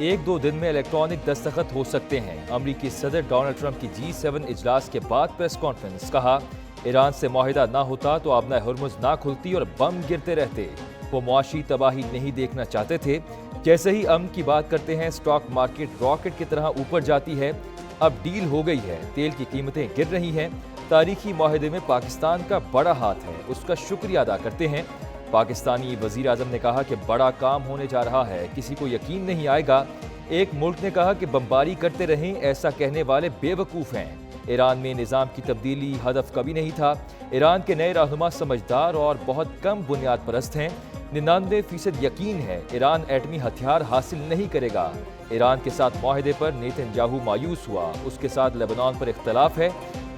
1-2 دن میں الیکٹرانک دستخط ہو سکتے ہیں۔ امریکی صدر ڈونلڈ ٹرمپ کی G7 اجلاس کے بعد پریس کانفرنس۔ کہا ایران سے معاہدہ نہ ہوتا تو آبنہ ہرمز نہ کھلتی اور بم گرتے رہتے۔ وہ معاشی تباہی نہیں دیکھنا چاہتے تھے۔ جیسے ہی امن کی بات کرتے ہیں اسٹاک مارکیٹ راکٹ کی طرح اوپر جاتی ہے۔ اب ڈیل ہو گئی ہے، تیل کی قیمتیں گر رہی ہیں۔ تاریخی معاہدے میں پاکستان کا بڑا ہاتھ ہے، اس کا شکریہ ادا کرتے ہیں۔ پاکستانی وزیر اعظم نے کہا کہ بڑا کام ہونے جا رہا ہے، کسی کو یقین نہیں آئے گا۔ ایک ملک نے کہا کہ بمباری کرتے رہیں، ایسا کہنے والے بے وقوف ہیں۔ ایران میں نظام کی تبدیلی ہدف کبھی نہیں تھا۔ ایران کے نئے رہنما سمجھدار اور بہت کم بنیاد پرست ہیں۔ 99% یقین ہے ایران ایٹمی ہتھیار حاصل نہیں کرے گا۔ ایران کے ساتھ معاہدے پر نیتن یاہو مایوس ہوا، اس کے ساتھ لیبنان پر اختلاف ہے۔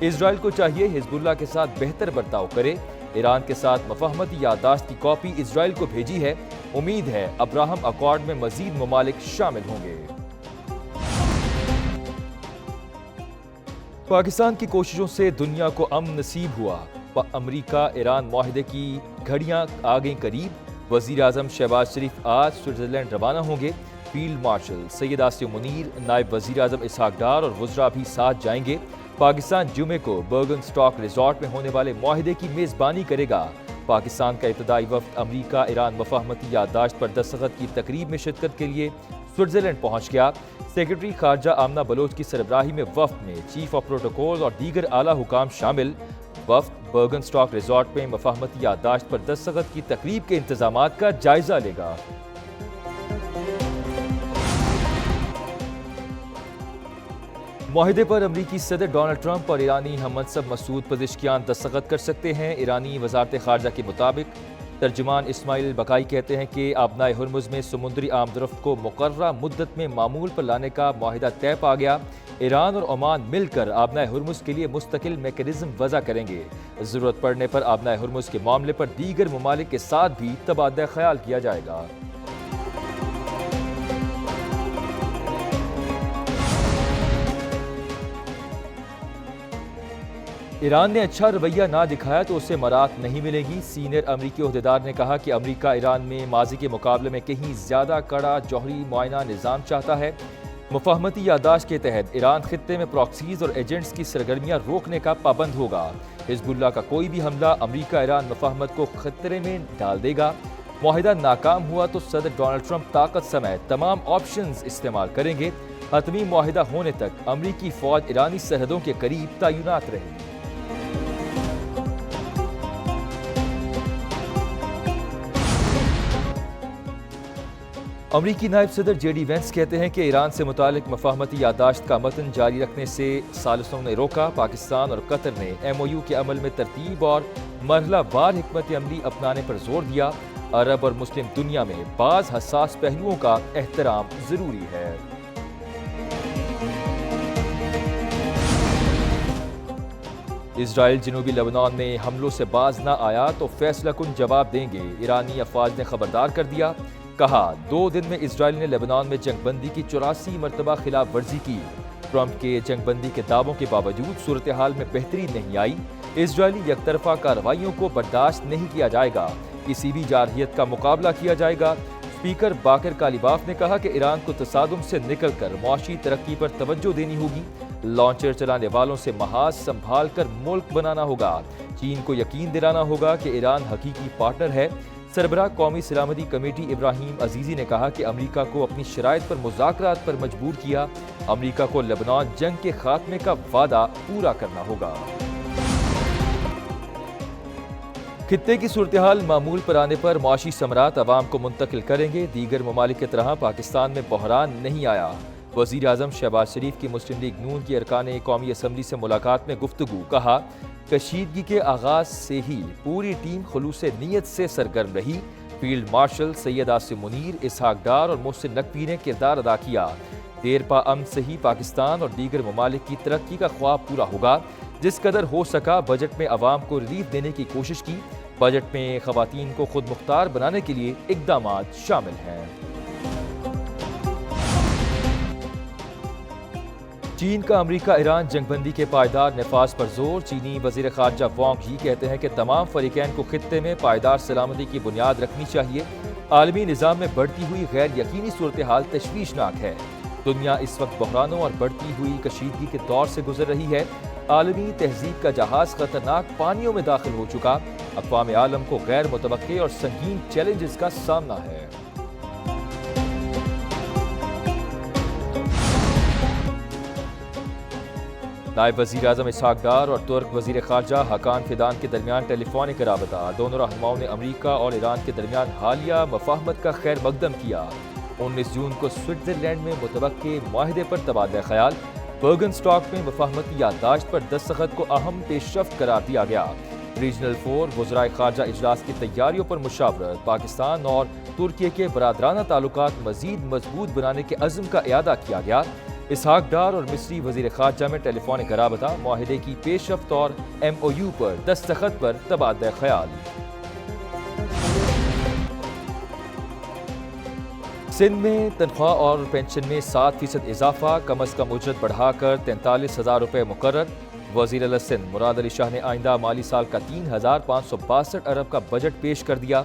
اسرائیل کو چاہیے حزب اللہ کے ساتھ بہتر برتاؤ کرے۔ ایران کے ساتھ مفاہمتی یادداشت کی کاپی اسرائیل کو بھیجی ہے۔ امید ہے ابراہم اکارڈ میں مزید ممالک شامل ہوں گے۔ پاکستان کی کوششوں سے دنیا کو امن نصیب ہوا۔ امریکہ ایران معاہدے کی گھڑیاں آ گئیں قریب۔ وزیر اعظم شہباز شریف آج سوئٹزرلینڈ روانہ ہوں گے۔ فیلڈ مارشل سید آصف منیر، نائب وزیر اعظم اسحاق ڈار اور وزراء بھی ساتھ جائیں گے۔ پاکستان جمعے کو برگن سٹاک ریزورٹ میں ہونے والے معاہدے کی میزبانی کرے گا۔ پاکستان کا ابتدائی وفد امریکہ ایران مفاہمتی یادداشت پر دستخط کی تقریب میں شرکت کے لیے سوئٹزرلینڈ پہنچ گیا۔ سیکرٹری خارجہ آمنہ بلوچ کی سربراہی میں وفد میں چیف آف پروٹوکول اور دیگر اعلیٰ حکام شامل۔ وفد برگن سٹاک ریزورٹ میں مفاہمتی یادداشت پر دستخط کی تقریب کے انتظامات کا جائزہ لے گا۔ معاہدے پر امریکی صدر ڈونلڈ ٹرمپ اور ایرانی ہم منصب مسعود پزشکیان دستخط کر سکتے ہیں۔ ایرانی وزارت خارجہ کے مطابق ترجمان اسماعیل بقائی کہتے ہیں کہ آبنہ ہرمز میں سمندری آمدرفت کو مقررہ مدت میں معمول پر لانے کا معاہدہ طے پا گیا۔ ایران اور عمان مل کر آبنہ ہرمز کے لیے مستقل میکانزم وضع کریں گے۔ ضرورت پڑنے پر آبنہ ہرمز کے معاملے پر دیگر ممالک کے ساتھ بھی تبادلہ خیال کیا جائے گا۔ ایران نے اچھا رویہ نہ دکھایا تو اسے مرات نہیں ملے گی۔ سینئر امریکی عہدیدار نے کہا کہ امریکہ ایران میں ماضی کے مقابلے میں کہیں زیادہ کڑا جوہری معائنہ نظام چاہتا ہے۔ مفاہمتی یادداشت کے تحت ایران خطے میں پراکسیز اور ایجنٹس کی سرگرمیاں روکنے کا پابند ہوگا۔ حزب اللہ کا کوئی بھی حملہ امریکہ ایران مفاہمت کو خطرے میں ڈال دے گا۔ معاہدہ ناکام ہوا تو صدر ڈونلڈ ٹرمپ طاقت سمیت تمام آپشنز استعمال کریں گے۔ حتمی معاہدہ ہونے تک امریکی فوج ایرانی سرحدوں کے قریب تعینات رہے گی۔ امریکی نائب صدر جے ڈی وینس کہتے ہیں کہ ایران سے متعلق مفاہمتی یادداشت کا متن جاری رکھنے سے ثالثوں نے روکا۔ پاکستان اور قطر نے MOU کے عمل میں ترتیب اور مرحلہ وار حکمت عملی اپنانے پر زور دیا۔ عرب اور مسلم دنیا میں بعض حساس پہلوؤں کا احترام ضروری ہے۔ اسرائیل جنوبی لبنان میں حملوں سے باز نہ آیا تو فیصلہ کن جواب دیں گے، ایرانی افواج نے خبردار کر دیا۔ کہا 2 دن میں اسرائیل نے لبنان میں جنگ بندی کی 84 مرتبہ خلاف ورزی کی۔ ٹرمپ کے جنگ بندی کے دعووں کے باوجود صورتحال میں بہتری نہیں آئی۔ اسرائیلی یک طرفہ کارروائیوں کو برداشت نہیں کیا جائے گا، کسی بھی جارحیت کا مقابلہ کیا جائے گا۔ اسپیکر باقر کالیباف نے کہا کہ ایران کو تصادم سے نکل کر معاشی ترقی پر توجہ دینی ہوگی۔ لانچر چلانے والوں سے محاذ سنبھال کر ملک بنانا ہوگا۔ چین کو یقین دلانا ہوگا کہ ایران حقیقی پارٹنر ہے۔ سربراہ قومی سلامتی کمیٹی ابراہیم عزیزی نے کہا کہ امریکہ کو اپنی شرائط پر مذاکرات پر مجبور کیا۔ امریکہ کو لبنان جنگ کے خاتمے کا وعدہ پورا کرنا ہوگا۔ خطے کی صورتحال معمول پر آنے پر معاشی ثمرات عوام کو منتقل کریں گے۔ دیگر ممالک کی طرح پاکستان میں بحران نہیں آیا۔ وزیر اعظم شہباز شریف کی مسلم لیگ نون کی ارکان قومی اسمبلی سے ملاقات میں گفتگو۔ کہا کشیدگی کے آغاز سے ہی پوری ٹیم خلوص نیت سے سرگرم رہی۔ فیلڈ مارشل سید آصف منیر، اسحاق ڈار اور محسن نقوی نے کردار ادا کیا۔ دیر پا امن سے ہی پاکستان اور دیگر ممالک کی ترقی کا خواب پورا ہوگا۔ جس قدر ہو سکا بجٹ میں عوام کو ریلیف دینے کی کوشش کی۔ بجٹ میں خواتین کو خود مختار بنانے کے لیے اقدامات شامل ہیں۔ چین کا امریکہ ایران جنگ بندی کے پائیدار نفاذ پر زور۔ چینی وزیر خارجہ وانگ یی کہتے ہیں کہ تمام فریقین کو خطے میں پائیدار سلامتی کی بنیاد رکھنی چاہیے۔ عالمی نظام میں بڑھتی ہوئی غیر یقینی صورتحال تشویشناک ہے۔ دنیا اس وقت بحرانوں اور بڑھتی ہوئی کشیدگی کے دور سے گزر رہی ہے۔ عالمی تہذیب کا جہاز خطرناک پانیوں میں داخل ہو چکا۔ اقوام عالم کو غیر متوقع اور سنگین چیلنجز کا سامنا ہے۔ نائب وزیر اعظم اسحاق ڈار اور ترک وزیر خارجہ حاکان فیدان کے درمیان ٹیلی فونک رابطہ۔ دونوں رہنماؤں نے امریکہ اور ایران کے درمیان حالیہ مفاہمت کا خیر مقدم کیا۔ 19 جون کو سوئٹزرلینڈ میں متوقع معاہدے پر تبادلہ خیال۔ برگن اسٹاک میں مفاہمتی یادداشت پر دستخط کو اہم پیش رفت قرار دیا گیا۔ ریجنل 4 وزرائے خارجہ اجلاس کی تیاریوں پر مشاورت۔ پاکستان اور ترکی کے برادرانہ تعلقات مزید مضبوط بنانے کے عزم کا اعادہ کیا گیا۔ اسحاق ڈار اور مصری وزیر خارجہ میں ٹیلی فونک رابطہ۔ معاہدے کی پیش رفت اور MOU پر دستخط پر تبادلہ خیال۔ سندھ میں تنخواہ اور پینشن میں 7% اضافہ۔ کم از کم اجرت بڑھا کر 43,000 روپے مقرر۔ وزیر اعلی سندھ مراد علی شاہ نے آئندہ مالی سال کا 3,562 ارب کا بجٹ پیش کر دیا۔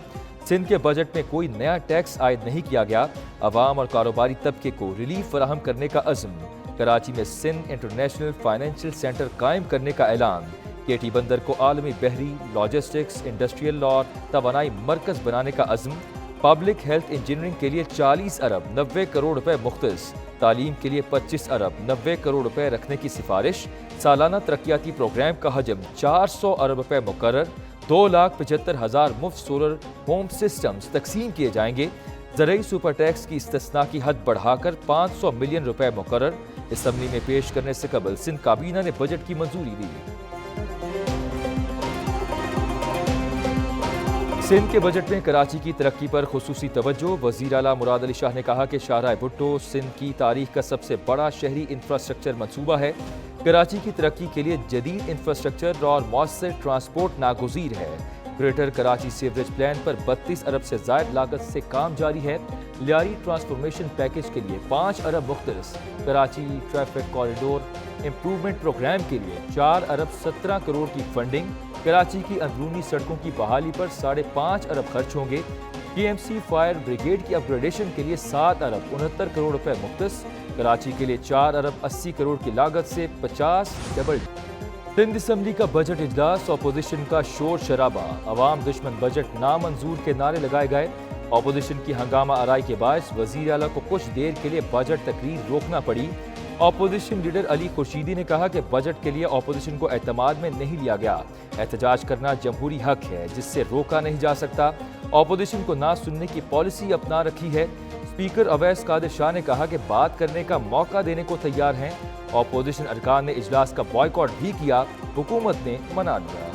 سندھ کے بجٹ میں کوئی نیا ٹیکس عائد نہیں کیا گیا۔ عوام اور کاروباری طبقے کو ریلیف فراہم کرنے کا عزم۔ کراچی میں سندھ انٹرنیشنل فائنینشل سینٹر قائم کرنے کا اعلان۔ کیٹی بندر کو عالمی بحری، لاجسٹکس، انڈسٹریل اور توانائی مرکز بنانے کا عزم۔ پبلک ہیلتھ انجینئرنگ کے لیے 40 ارب 90 کروڑ روپے مختص۔ تعلیم کے لیے 25 ارب 90 کروڑ روپے رکھنے کی سفارش۔ سالانہ ترقیاتی پروگرام کا حجم 400 ارب روپے مقرر۔ 2,75,000 مفت سولر ہوم سسٹمز تقسیم کیے جائیں گے۔ زرعی سپر ٹیکس کی استثناء کی حد بڑھا کر 500 ملین روپے مقرر۔ اسمبلی میں پیش کرنے سے قبل سندھ کابینہ نے بجٹ کی منظوری دی۔ سندھ کے بجٹ میں کراچی کی ترقی پر خصوصی توجہ۔ وزیر اعلیٰ مراد علی شاہ نے کہا کہ شاہراہ بھٹو سندھ کی تاریخ کا سب سے بڑا شہری انفراسٹرکچر منصوبہ ہے۔ کراچی کی ترقی کے لیے جدید انفراسٹرکچر اور مؤثر ٹرانسپورٹ ناگزیر ہے۔ گریٹر کراچی سیوریج پلان پر 32 ارب سے زائد لاگت سے کام جاری ہے۔ لیاری ٹرانسفارمیشن پیکج کے لیے 5 ارب مختص۔ Karachi traffic corridor improvement programme کے لیے 4 ارب 17 کروڑ کی فنڈنگ۔ کراچی کی اندرونی سڑکوں کی بحالی پر 5.5 ارب خرچ ہوں گے۔ TMC فائر بریگیڈ کی اپ گریڈیشن کے لیے 7 ارب 69 کروڑ روپے مختص۔ کراچی کے لیے 4 ارب 80 کروڑ کی لاگت سے 50 ڈبل۔ سندھ اسمبلی کا بجٹ اجلاس۔ اپوزیشن کا شور شرابہ۔ عوام دشمن بجٹ نامنظور کے نعرے لگائے گئے۔ اپوزیشن کی ہنگامہ آرائی کے باعث وزیر اعلیٰ کو کچھ دیر کے لیے بجٹ تقریر روکنا پڑی۔ اپوزیشن لیڈر علی خورشیدی نے کہا کہ بجٹ کے لیے اپوزیشن کو اعتماد میں نہیں لیا گیا۔ احتجاج کرنا جمہوری حق ہے جس سے روکا نہیں جا سکتا۔ اپوزیشن کو نہ سننے کی پالیسی اپنا رکھی ہے۔ اسپیکر اویس قادر شاہ نے کہا کہ بات کرنے کا موقع دینے کو تیار ہیں۔ اپوزیشن ارکان نے اجلاس کا بائیکاٹ بھی کیا، حکومت نے منع لیا۔